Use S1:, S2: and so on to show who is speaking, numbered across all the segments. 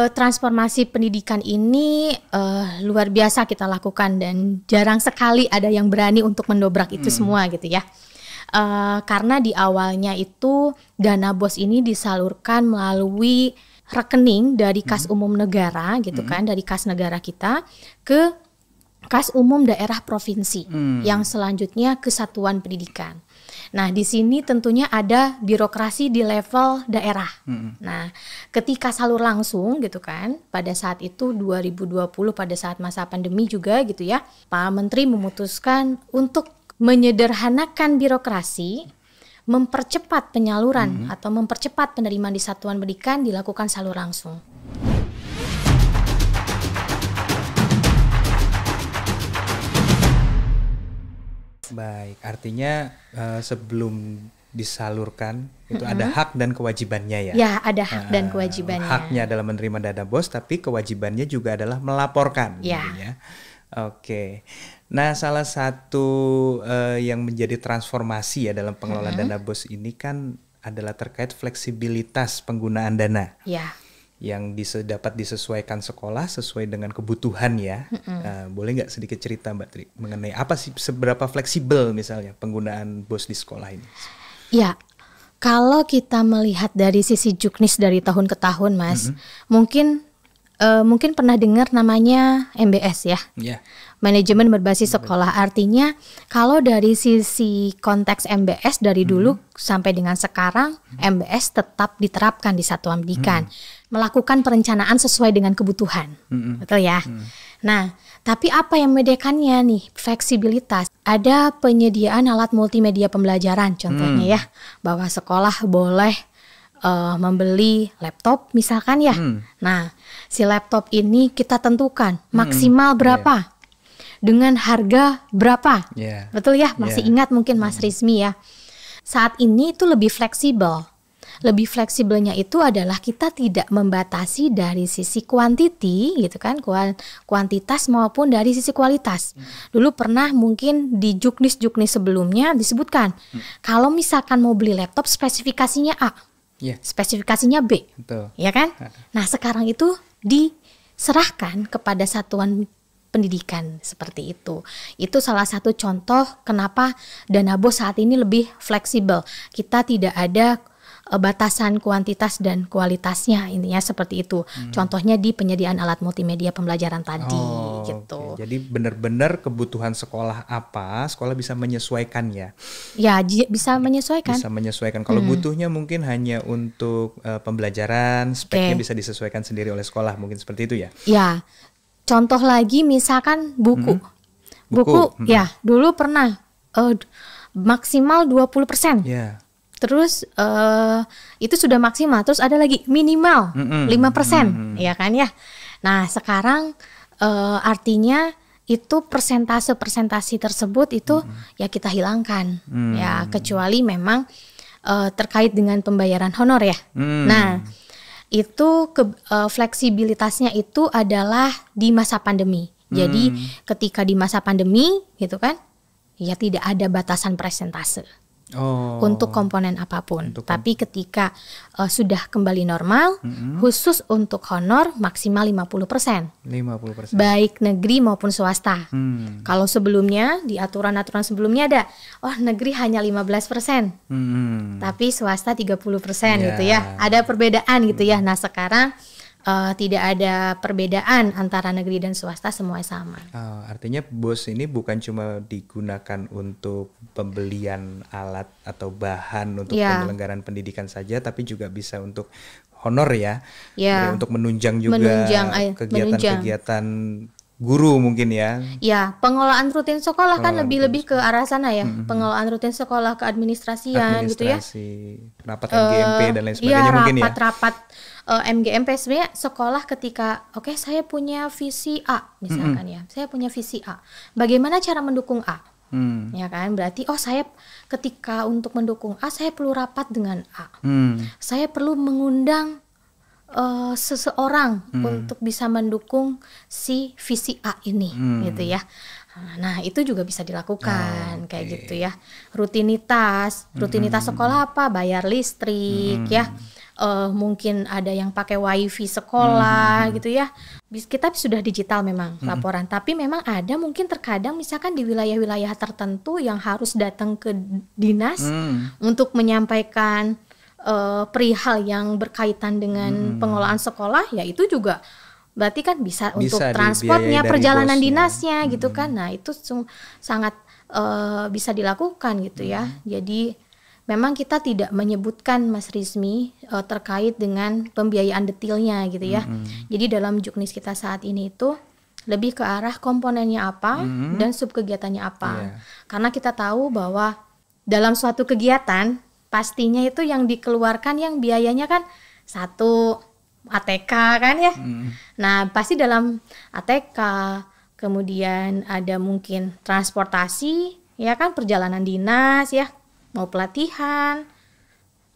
S1: Transformasi pendidikan ini luar biasa kita lakukan dan jarang sekali ada yang berani untuk mendobrak itu semua gitu ya. Karena di awalnya itu dana BOS ini disalurkan melalui rekening dari kas umum negara gitu kan, dari kas negara kita ke kas umum daerah provinsi yang selanjutnya ke satuan pendidikan. Nah, di sini tentunya ada birokrasi di level daerah. Nah, ketika salur langsung gitu kan, pada saat itu 2020 pada saat masa pandemi juga gitu ya, Pak Menteri memutuskan untuk menyederhanakan birokrasi, mempercepat penyaluran atau mempercepat penerimaan di satuan pendidikan dilakukan salur langsung.
S2: Baik, artinya sebelum disalurkan itu ada hak dan kewajibannya ya?
S1: Ya, ada hak dan kewajibannya.
S2: Haknya adalah menerima dana BOS, tapi kewajibannya juga adalah melaporkan.
S1: Ya.
S2: Ya. Oke. Nah, salah satu yang menjadi transformasi ya dalam pengelolaan dana BOS ini kan adalah terkait fleksibilitas penggunaan dana.
S1: Ya.
S2: Yang dapat disesuaikan sekolah sesuai dengan kebutuhan ya. Boleh nggak sedikit cerita Mbak Tri mengenai apa sih, seberapa fleksibel misalnya penggunaan BOS di sekolah ini?
S1: Ya, kalau kita melihat dari sisi juknis dari tahun ke tahun Mas, mungkin pernah dengar namanya MBS ya.
S2: Yeah.
S1: Manajemen berbasis sekolah. Artinya kalau dari sisi konteks MBS dari dulu sampai dengan sekarang, MBS tetap diterapkan di satuan pendidikan. Melakukan perencanaan sesuai dengan kebutuhan. Betul ya? Nah, tapi apa yang membedakannya nih? Fleksibilitas. Ada penyediaan alat multimedia pembelajaran contohnya ya. Bahwa sekolah boleh membeli laptop misalkan ya. Nah, si laptop ini kita tentukan maksimal berapa. Dengan harga berapa. Betul ya? Masih ingat mungkin Mas Rizmi ya. Saat ini itu lebih fleksibel. Lebih fleksibelnya itu adalah kita tidak membatasi dari sisi kuantiti gitu kan, kuantitas maupun dari sisi kualitas. Dulu pernah mungkin di juknis-juknis sebelumnya disebutkan kalau misalkan mau beli laptop spesifikasinya A, spesifikasinya B.
S2: Betul.
S1: Ya kan? Nah, sekarang itu diserahkan kepada satuan pendidikan seperti itu. Itu salah satu contoh kenapa dana BOS saat ini lebih fleksibel. Kita tidak ada batasan kuantitas dan kualitasnya, intinya seperti itu. Contohnya di penyediaan alat multimedia pembelajaran tadi gitu.
S2: Okay. Jadi benar-benar kebutuhan sekolah apa, sekolah bisa menyesuaikan ya?
S1: Ya, bisa menyesuaikan.
S2: Bisa menyesuaikan. Kalau butuhnya mungkin hanya untuk pembelajaran, speknya bisa disesuaikan sendiri oleh sekolah, mungkin seperti itu ya?
S1: Ya. Contoh lagi misalkan buku. Buku ya, dulu pernah maksimal 20%.
S2: Yeah.
S1: Terus itu sudah maksimal, terus ada lagi minimal 5%, ya kan ya. Nah, sekarang artinya itu persentase tersebut itu ya kita hilangkan. Ya, kecuali memang terkait dengan pembayaran honor ya. Nah, itu fleksibilitasnya itu adalah di masa pandemi. Jadi ketika di masa pandemi gitu kan, ya tidak ada batasan persentase untuk komponen apapun. Tapi ketika sudah kembali normal, khusus untuk honor maksimal 50%.
S2: 50%.
S1: Baik negeri maupun swasta. Kalau sebelumnya di aturan-aturan sebelumnya ada, negeri hanya 15%. Tapi swasta 30% gitu ya. Ada perbedaan gitu ya. Nah, sekarang tidak ada perbedaan antara negeri dan swasta, semua sama.
S2: Artinya BOS ini bukan cuma digunakan untuk pembelian alat atau bahan untuk penyelenggaraan pendidikan saja, tapi juga bisa untuk honor ya. Untuk menunjang juga kegiatan-kegiatan guru mungkin ya. Ya,
S1: pengelolaan rutin sekolah kan lebih ke arah sana ya. Pengelolaan rutin sekolah, keadministrasian gitu ya.
S2: Rapat MGMP dan lain sebagainya mungkin ya.
S1: Rapat MGMP sebenarnya sekolah ketika saya punya visi A misalkan ya. Saya punya visi A. Bagaimana cara mendukung A? Ya kan? Berarti saya ketika untuk mendukung A saya perlu rapat dengan A. Saya perlu mengundang seseorang untuk bisa mendukung si visi A ini gitu ya. Nah, itu juga bisa dilakukan kayak gitu ya. Rutinitas sekolah apa? Bayar listrik ya. mungkin ada yang pakai wifi sekolah gitu ya. Kita sudah digital memang laporan, tapi memang ada mungkin terkadang misalkan di wilayah-wilayah tertentu yang harus datang ke dinas untuk menyampaikan perihal yang berkaitan dengan pengelolaan sekolah, ya itu juga berarti kan bisa untuk transportnya, perjalanan dinasnya gitu kan. Nah itu sangat bisa dilakukan gitu ya. Jadi memang kita tidak menyebutkan Mas Rizmi terkait dengan pembiayaan detailnya gitu ya. Jadi dalam Juknis kita saat ini itu lebih ke arah komponennya apa dan subkegiatannya apa. Karena kita tahu bahwa dalam suatu kegiatan pastinya itu yang dikeluarkan yang biayanya kan satu ATK kan ya. Nah pasti dalam ATK kemudian ada mungkin transportasi ya kan, perjalanan dinas ya, mau pelatihan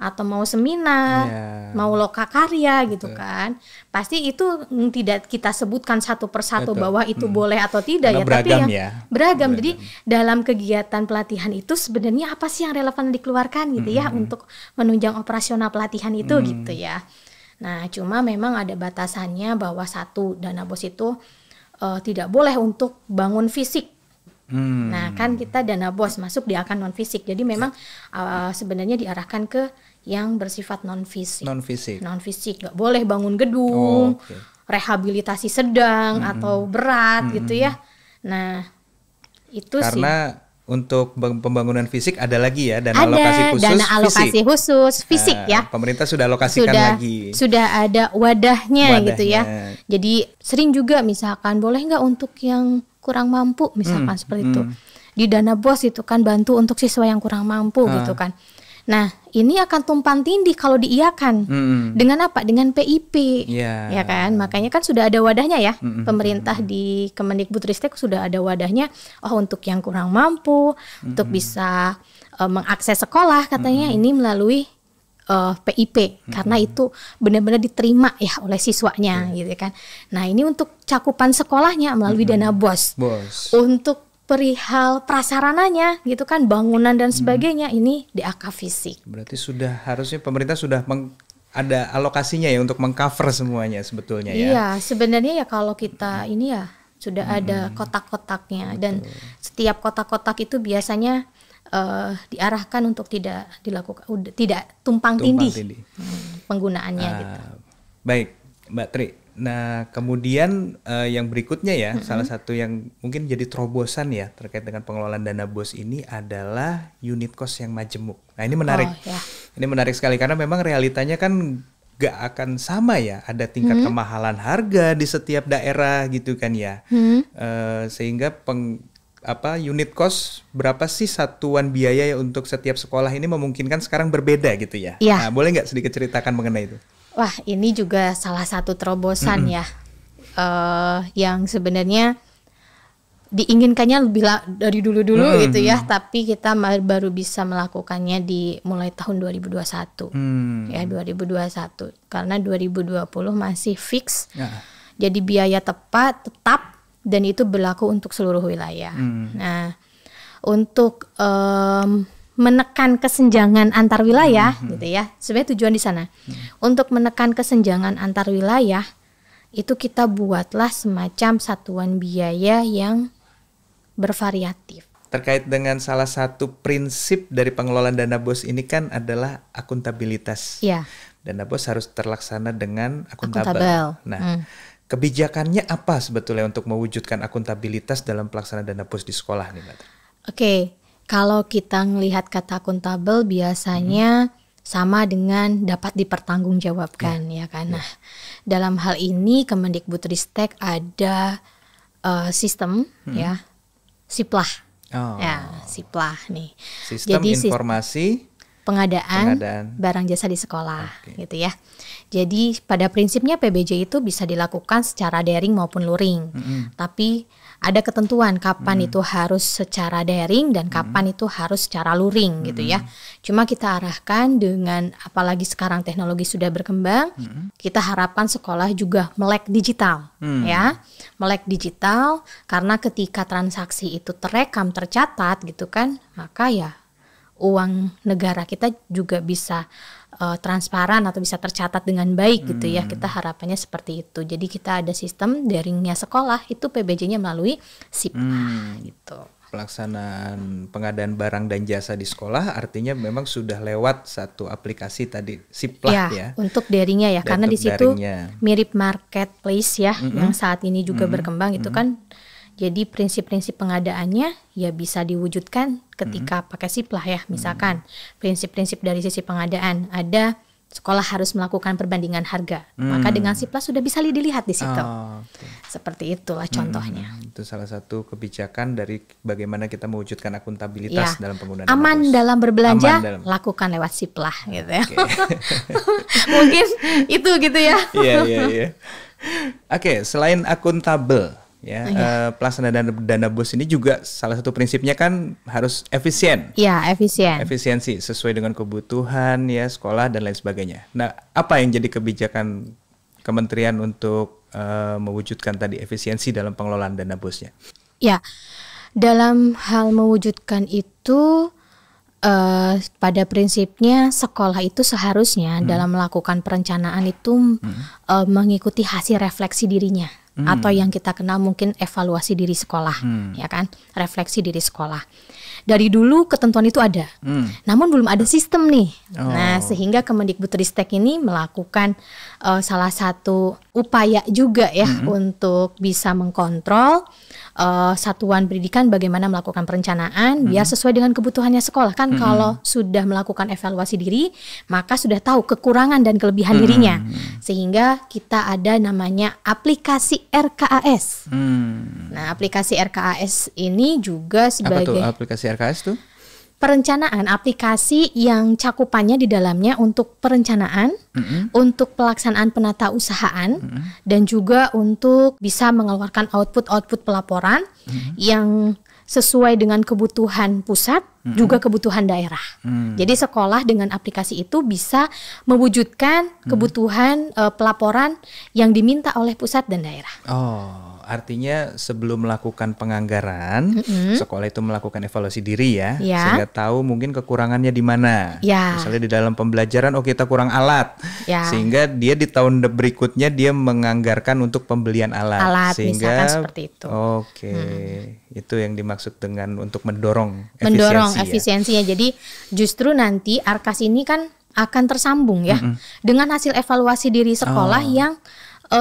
S1: atau mau seminar, mau lokakarya gitu kan. Pasti itu tidak kita sebutkan satu persatu bahwa itu boleh atau tidak. Karena ya, tapi yang beragam. Jadi dalam kegiatan pelatihan itu sebenarnya apa sih yang relevan dikeluarkan gitu ya untuk menunjang operasional pelatihan itu gitu ya. Nah, cuma memang ada batasannya bahwa satu dana BOS itu tidak boleh untuk bangun fisik. Nah kan kita dana BOS masuk di akan non fisik, jadi memang sebenarnya diarahkan ke yang bersifat non fisik, nggak boleh bangun gedung, rehabilitasi sedang atau berat gitu ya. Nah itu karena
S2: untuk pembangunan fisik ada lagi ya dana alokasi khusus fisik
S1: ya.
S2: Pemerintah sudah alokasikan lagi.
S1: Sudah ada wadahnya gitu ya. Jadi sering juga misalkan boleh nggak untuk yang kurang mampu misalkan seperti itu. Di dana BOS itu kan bantu untuk siswa yang kurang mampu gitu kan. Nah, ini akan tumpang tindih kalau diiakan. Dengan apa? Dengan PIP. Ya kan? Makanya kan sudah ada wadahnya ya. Pemerintah di Kemendikbudristek sudah ada wadahnya. Oh, untuk yang kurang mampu, untuk bisa mengakses sekolah katanya ini melalui PIP karena itu benar-benar diterima ya oleh siswanya gitu kan. Nah ini untuk cakupan sekolahnya melalui dana BOS. Untuk perihal prasarananya gitu kan, bangunan dan sebagainya ini DAK fisik.
S2: Berarti sudah harusnya pemerintah sudah ada alokasinya ya untuk mengcover semuanya sebetulnya ya.
S1: Iya sebenarnya ya kalau kita ini ya sudah ada kotak-kotaknya. Dan setiap kotak-kotak itu biasanya diarahkan untuk tidak dilakukan, tidak tumpang tindih penggunaannya gitu.
S2: Baik, Mbak Tri. Nah, kemudian yang berikutnya ya, salah satu yang mungkin jadi terobosan ya terkait dengan pengelolaan dana BOS ini adalah unit cost yang majemuk. Nah, ini menarik. Ini menarik sekali karena memang realitanya kan gak akan sama ya, ada tingkat kemahalan harga di setiap daerah gitu kan ya. Sehingga unit cost berapa sih satuan biaya untuk setiap sekolah ini memungkinkan sekarang berbeda gitu ya. Nah, boleh nggak sedikit ceritakan mengenai itu?
S1: Wah, ini juga salah satu terobosan ya, yang sebenarnya diinginkannya lebih dari dulu-dulu gitu ya, tapi kita baru bisa melakukannya di mulai tahun 2021 ya 2021 karena 2020 masih fix. Jadi biaya tetap dan itu berlaku untuk seluruh wilayah. Nah, untuk menekan kesenjangan antar wilayah gitu ya. Sebenarnya tujuan di sana. Untuk menekan kesenjangan antar wilayah itu kita buatlah semacam satuan biaya yang bervariatif.
S2: Terkait dengan salah satu prinsip dari pengelolaan dana BOS ini kan adalah akuntabilitas. Dana BOS harus terlaksana dengan akuntabel. Nah, kebijakannya apa sebetulnya untuk mewujudkan akuntabilitas dalam pelaksanaan dana BOS di sekolah nih, Mbak?
S1: Kalau kita melihat kata akuntabel biasanya sama dengan dapat dipertanggungjawabkan ya kan. Nah, dalam hal ini Kemendikbudristek ada sistem ya Siplah. Siplah nih.
S2: Sistem informasi
S1: pengadaan barang jasa di sekolah gitu ya. Jadi pada prinsipnya PBJ itu bisa dilakukan secara daring maupun luring. Tapi ada ketentuan kapan itu harus secara daring dan kapan itu harus secara luring gitu ya. Cuma kita arahkan dengan apalagi sekarang teknologi sudah berkembang, kita harapkan sekolah juga melek digital ya. Melek digital karena ketika transaksi itu terekam, tercatat gitu kan, maka ya uang negara kita juga bisa transparan atau bisa tercatat dengan baik gitu ya. Kita harapannya seperti itu. Jadi kita ada sistem daringnya sekolah itu PBJ-nya melalui SIPLAH gitu.
S2: Pelaksanaan pengadaan barang dan jasa di sekolah artinya memang sudah lewat satu aplikasi tadi SIPLAH ya.
S1: Untuk daringnya ya, karena di situ mirip marketplace ya yang saat ini juga berkembang itu kan. Jadi prinsip-prinsip pengadaannya ya bisa diwujudkan ketika pakai SIPLAH ya. Misalkan prinsip-prinsip dari sisi pengadaan ada sekolah harus melakukan perbandingan harga. Maka dengan SIPLAH sudah bisa dilihat di situ. Seperti itulah contohnya.
S2: Itu salah satu kebijakan dari bagaimana kita mewujudkan akuntabilitas dalam penggunaan
S1: aman dalam berbelanja, lakukan lewat SIPLAH gitu ya. Mungkin itu gitu ya.
S2: Iya. Oke, selain akuntabel ya, pelaksanaan dana BOS ini juga salah satu prinsipnya kan harus efisien.
S1: Iya,
S2: efisiensi sesuai dengan kebutuhan ya sekolah dan lain sebagainya. Nah, apa yang jadi kebijakan kementerian untuk mewujudkan tadi efisiensi dalam pengelolaan dana BOS-nya?
S1: Ya, dalam hal mewujudkan itu pada prinsipnya sekolah itu seharusnya dalam melakukan perencanaan itu mengikuti hasil refleksi dirinya. Atau yang kita kenal mungkin evaluasi diri sekolah, ya kan, refleksi diri sekolah. Dari dulu ketentuan itu ada, namun belum ada sistem nih. Nah, sehingga Kemendikbudristek ini melakukan salah satu upaya juga ya untuk bisa mengkontrol satuan pendidikan bagaimana melakukan perencanaan biar sesuai dengan kebutuhannya sekolah kan. Kalau sudah melakukan evaluasi diri, maka sudah tahu kekurangan dan kelebihan dirinya, sehingga kita ada namanya aplikasi RKAS. Nah, aplikasi RKAS ini juga sebagai
S2: apa tuh aplikasi RKAS tuh?
S1: Perencanaan, aplikasi yang cakupannya di dalamnya untuk perencanaan, untuk pelaksanaan penata usahaan, dan juga untuk bisa mengeluarkan output pelaporan yang sesuai dengan kebutuhan pusat, juga kebutuhan daerah. Jadi sekolah dengan aplikasi itu bisa mewujudkan kebutuhan pelaporan yang diminta oleh pusat dan daerah.
S2: Artinya sebelum melakukan penganggaran, sekolah itu melakukan evaluasi diri ya, sehingga tahu mungkin kekurangannya di mana. Misalnya di dalam pembelajaran, kita kurang alat, sehingga dia di tahun berikutnya dia menganggarkan untuk pembelian alat sehingga
S1: misalkan seperti itu.
S2: Itu yang dimaksud dengan untuk mendorong
S1: efisiensinya. Jadi justru nanti ARKAS ini kan akan tersambung ya dengan hasil evaluasi diri sekolah yang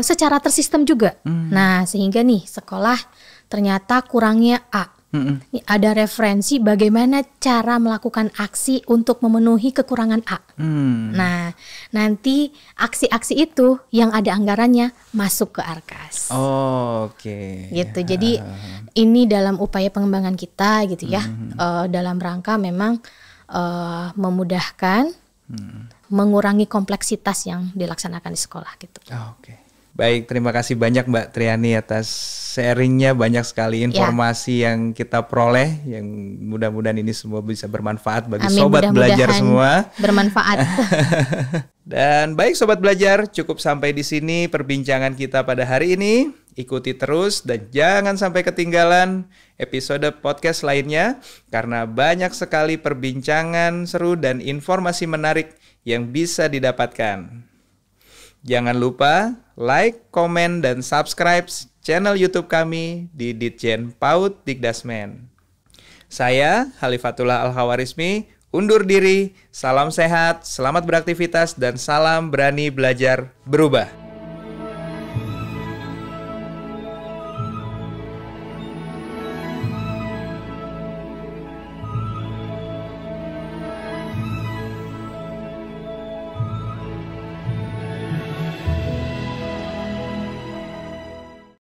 S1: secara tersistem juga. Nah, sehingga nih sekolah ternyata kurangnya A. Ini ada referensi bagaimana cara melakukan aksi untuk memenuhi kekurangan A. Nah, nanti aksi-aksi itu yang ada anggarannya masuk ke ARKAS. Gitu. Jadi ini dalam upaya pengembangan kita gitu ya. Dalam rangka memang memudahkan, mengurangi kompleksitas yang dilaksanakan di sekolah gitu.
S2: Baik, terima kasih banyak Mbak Triani atas sharingnya, banyak sekali informasi yang kita peroleh, yang mudah-mudahan ini semua bisa bermanfaat bagi sobat belajar semua.
S1: Bermanfaat.
S2: Dan baik sobat belajar, cukup sampai di sini perbincangan kita pada hari ini. Ikuti terus dan jangan sampai ketinggalan episode podcast lainnya karena banyak sekali perbincangan seru dan informasi menarik yang bisa didapatkan. Jangan lupa like, komen, dan subscribe channel YouTube kami di Ditjen PAUD Dikdasmen. Saya Halifatullah Al-Khawarizmi undur diri. Salam sehat, selamat beraktivitas, dan salam berani belajar berubah.